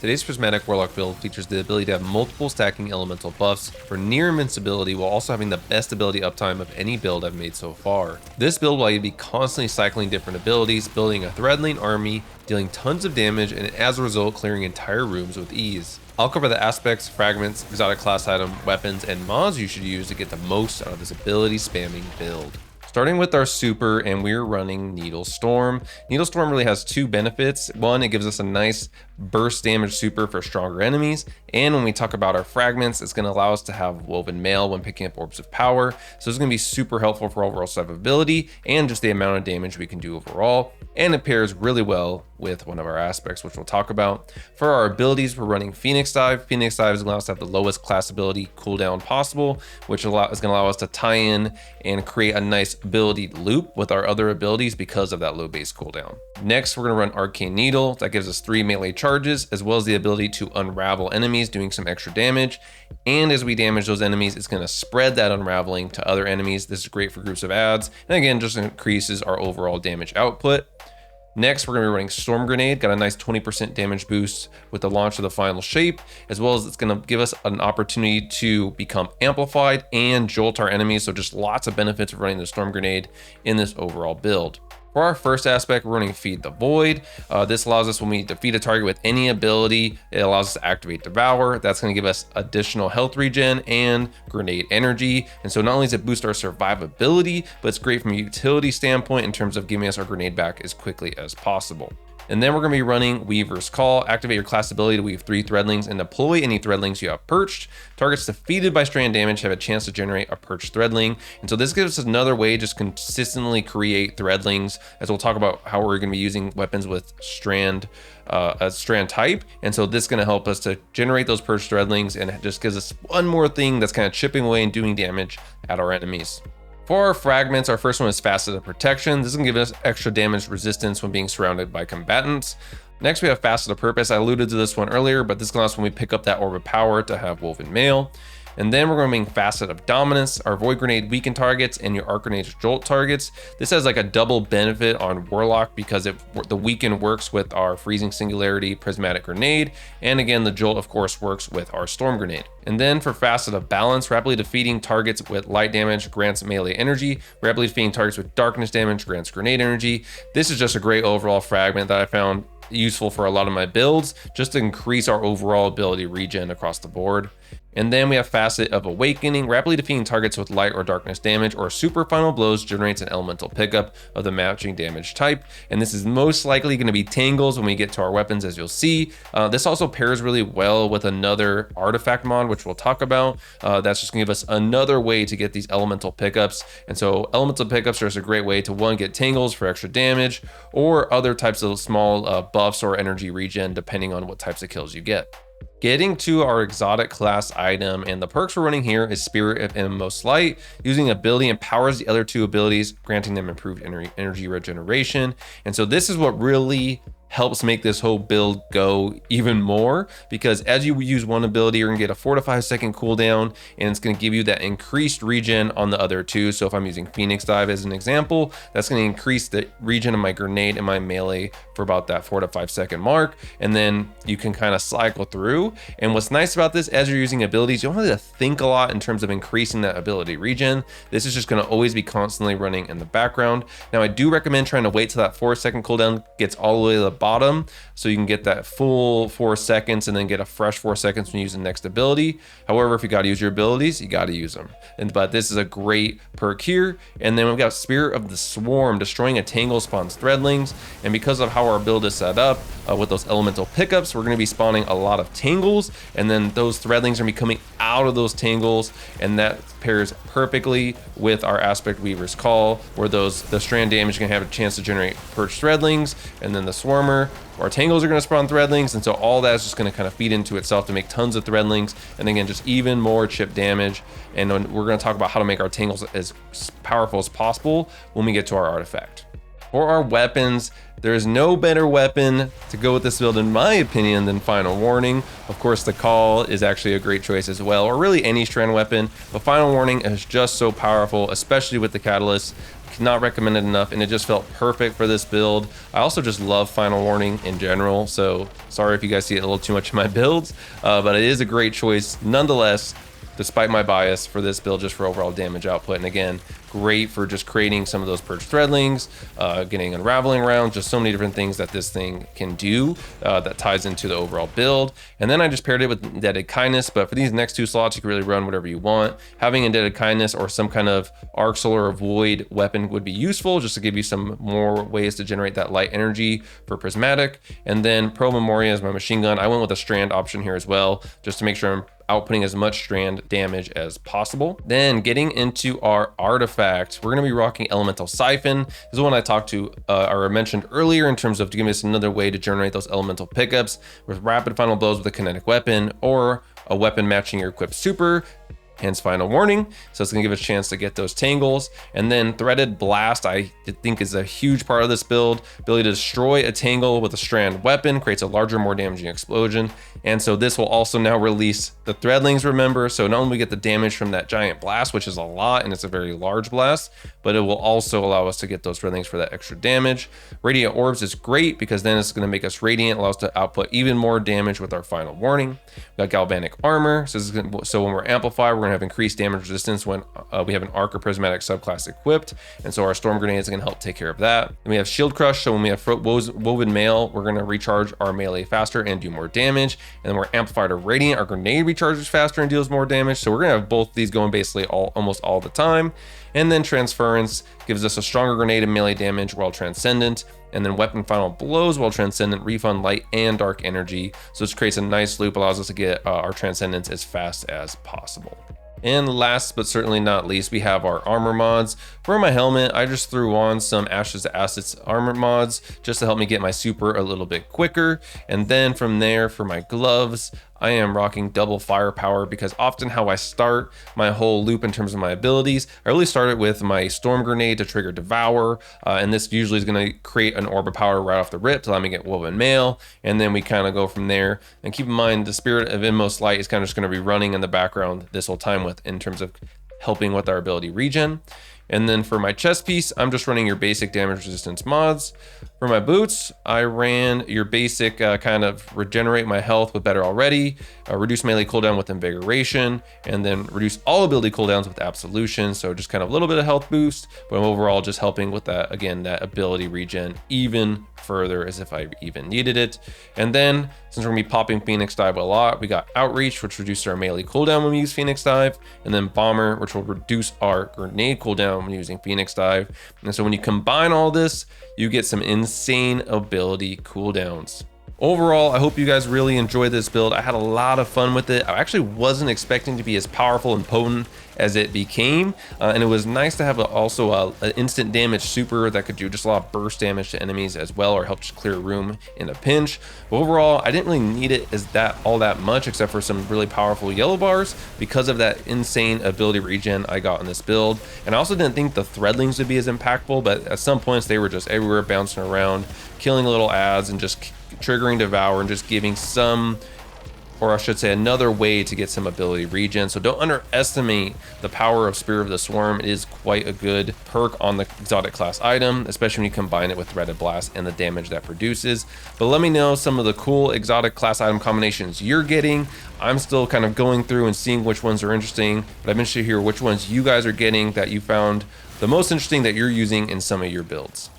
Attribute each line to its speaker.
Speaker 1: Today's Prismatic Warlock build features the ability to have multiple stacking elemental buffs for near invincibility while also having the best ability uptime of any build I've made so far. This build will allow you to be constantly cycling different abilities, building a threadling army, dealing tons of damage, and as a result clearing entire rooms with ease. I'll cover the aspects, fragments, exotic class item, weapons, and mods you should use to get the most out of this ability spamming build. Starting with our super, and we're running Needle Storm. Needle Storm really has two benefits. One, it gives us a nice burst damage super for stronger enemies, and when we talk about our fragments, it's going to allow us to have Woven Mail when picking up Orbs of Power. So it's going to be super helpful for overall survivability and just the amount of damage we can do overall, and it pairs really well with one of our aspects, which we'll talk about. For our abilities, we're running Phoenix Dive. Phoenix Dive is going to allow us to have the lowest class ability cooldown possible, which is going to allow us to tie in and create a nice ability loop with our other abilities because of that low base cooldown. Next, we're going to run Arcane Needle. That gives us 3 melee charges, as well as the ability to unravel enemies, doing some extra damage. And as we damage those enemies, it's going to spread that unraveling to other enemies. This is great for groups of adds, and again, just increases our overall damage output. Next, we're going to be running Storm Grenade, got a nice 20% damage boost with the launch of the final shape, as well as it's going to give us an opportunity to become amplified and jolt our enemies, so just lots of benefits of running the Storm Grenade in this overall build. For our first aspect, we're running Feed the Void. This allows us, when we defeat a target with any ability, it allows us to activate Devour. That's going to give us additional health regen and grenade energy. And so not only does it boost our survivability, but it's great from a utility standpoint in terms of giving us our grenade back as quickly as possible. And then we're going to be running Weaver's Call. Activate your class ability to weave 3 threadlings and deploy any threadlings you have perched. Targets defeated by strand damage have a chance to generate a perched threadling. And so this gives us another way to just consistently create threadlings, as we'll talk about how we're going to be using weapons with a strand type. And so this is going to help us to generate those perched threadlings, and it just gives us one more thing that's kind of chipping away and doing damage at our enemies. For our fragments, our first one is Faceted Protection. This is going to give us extra damage resistance when being surrounded by combatants. Next, we have Faceted Purpose. I alluded to this one earlier, but this allows us when we pick up that Orb of Power to have Woven Mail. And then we're going to be Facet of Dominance. Our Void Grenade weaken targets and your Arc Grenade jolt targets. This has like a double benefit on Warlock because the weaken works with our Freezing Singularity Prismatic Grenade. And again, the jolt of course works with our Storm Grenade. And then for Facet of Balance, rapidly defeating targets with light damage grants melee energy. Rapidly defeating targets with darkness damage grants grenade energy. This is just a great overall fragment that I found useful for a lot of my builds, just to increase our overall ability regen across the board. And then we have Facet of Awakening. Rapidly defeating targets with light or darkness damage or super final blows generates an elemental pickup of the matching damage type. And this is most likely going to be Tangles when we get to our weapons, as you'll see. This also pairs really well with another artifact mod, which we'll talk about. That's just going to give us another way to get these elemental pickups. And so elemental pickups are just a great way to, one, get Tangles for extra damage, or other types of small buffs or energy regen, depending on what types of kills you get. Getting to our exotic class item, and the perks we're running here is Spirit of Inmost Light. Using ability empowers the other 2 abilities, granting them improved energy regeneration. And so this is what really helps make this whole build go even more, because as you use one ability, you're gonna get a 4 to 5 second cooldown, and it's gonna give you that increased regen on the other 2. So if I'm using Phoenix Dive as an example, that's gonna increase the regen of my grenade and my melee for about that 4 to 5 second mark. And then you can kind of cycle through. And what's nice about this, as you're using abilities, you don't have to think a lot in terms of increasing that ability regen. This is just gonna always be constantly running in the background. Now I do recommend trying to wait till that 4 second cooldown gets all the way to the bottom, so you can get that full 4 seconds and then get a fresh 4 seconds when you use the next ability. However, if you got to use your abilities, you got to use them. But this is a great perk here. And then we've got Spirit of the Swarm. Destroying a tangle spawns threadlings, and because of how our build is set up with those elemental pickups, we're going to be spawning a lot of tangles, and then those threadlings are going to be coming out of those tangles, and that pairs perfectly with our Aspect Weaver's Call, where the strand damage is going to have a chance to generate perched threadlings, and then the Swarmer, our tangles are going to spawn threadlings, and so all that is just going to kind of feed into itself to make tons of threadlings, and again, just even more chip damage. And we're going to talk about how to make our tangles as powerful as possible when we get to our artifact. For our weapons, there is no better weapon to go with this build, in my opinion, than Final Warning. Of course, the Call is actually a great choice as well, or really any strand weapon, but Final Warning is just so powerful, especially with the Catalyst. Not recommended enough, and it just felt perfect for this build. I also just love Final Warning in general, so sorry if you guys see it a little too much in my builds, but it is a great choice nonetheless, despite my bias for this build, just for overall damage output. And again, great for just creating some of those purge threadlings, getting unraveling rounds, just so many different things that this thing can do that ties into the overall build. And then I just paired it with Indebted Kindness, but for these next 2 slots, you can really run whatever you want. Having Indebted Kindness or some kind of Arc Solar or Void weapon would be useful, just to give you some more ways to generate that light energy for Prismatic. And then Pro Memoria is my machine gun. I went with a strand option here as well, just to make sure I'm outputting as much strand damage as possible. Then getting into our artifacts, we're going to be rocking Elemental Siphon. This is one I talked to or mentioned earlier in terms of giving us another way to generate those elemental pickups with rapid final blows with a kinetic weapon or a weapon matching your equipped super. Hence Final Warning. So it's gonna give us a chance to get those tangles. And then Threaded Blast, I think, is a huge part of this build. Ability to destroy a tangle with a strand weapon creates a larger, more damaging explosion. And so this will also now release the threadlings, remember. So not only we get the damage from that giant blast, which is a lot, and it's a very large blast, but it will also allow us to get those threadlings for that extra damage. Radiant Orbs is great because then it's gonna make us radiant, allows us to output even more damage with our Final Warning. We got Galvanic Armor. So when we're amplified, we're gonna have increased damage resistance when we have an Arc or Prismatic subclass equipped, and so our Storm Grenades can help take care of that. Then we have Shield Crush, so when we have Woven Mail, we're going to recharge our melee faster and do more damage. And then we're amplified to Radiant, our grenade recharges faster and deals more damage, so we're going to have both these going basically almost all the time. And then Transference gives us a stronger grenade and melee damage while Transcendent, and then Weapon Final Blows while Transcendent refund light and dark energy. So this creates a nice loop, allows us to get our Transcendence as fast as possible. And last but certainly not least, we have our armor mods. For my helmet, I just threw on some Ashes to Assets armor mods just to help me get my super a little bit quicker. And then from there, for my gloves, I am rocking double firepower because often how I start my whole loop in terms of my abilities, I really started with my Storm Grenade to trigger Devour, and this usually is going to create an orb of power right off the rip to let me get Woven Mail, and then we kind of go from there. And keep in mind, the Spirit of Inmost Light is kind of just going to be running in the background this whole time in terms of helping with our ability Regen. And then for my chest piece, I'm just running your basic damage resistance mods. For my boots, I ran your basic kind of regenerate my health with Better Already, reduce melee cooldown with Invigoration, and then reduce all ability cooldowns with Absolution. So just kind of a little bit of health boost, but overall just helping with that, again, that ability regen even further as if I even needed it. And then since we're gonna be popping Phoenix Dive a lot, we got Outreach, which reduces our melee cooldown when we use Phoenix Dive, and then Bomber, which will reduce our grenade cooldown when using Phoenix Dive. And so when you combine all this, you get some insane ability cooldowns. Overall, I hope you guys really enjoyed this build. I had a lot of fun with it. I actually wasn't expecting to be as powerful and potent as it became, and it was nice to have also an instant damage super that could do just a lot of burst damage to enemies as well, or help just clear room in a pinch. But overall, I didn't really need it as all that much, except for some really powerful yellow bars because of that insane ability regen I got in this build. And I also didn't think the threadlings would be as impactful, but at some points they were just everywhere, bouncing around, killing little ads and just triggering Devour and just giving some, or I should say another way to get some ability regen. So don't underestimate the power of Spirit of the Swarm. It is quite a good perk on the exotic class item, especially when you combine it with Threaded Blast and the damage that produces. But let me know some of the cool exotic class item combinations you're getting. I'm still kind of going through and seeing which ones are interesting, but I'm interested to hear which ones you guys are getting that you found the most interesting that you're using in some of your builds.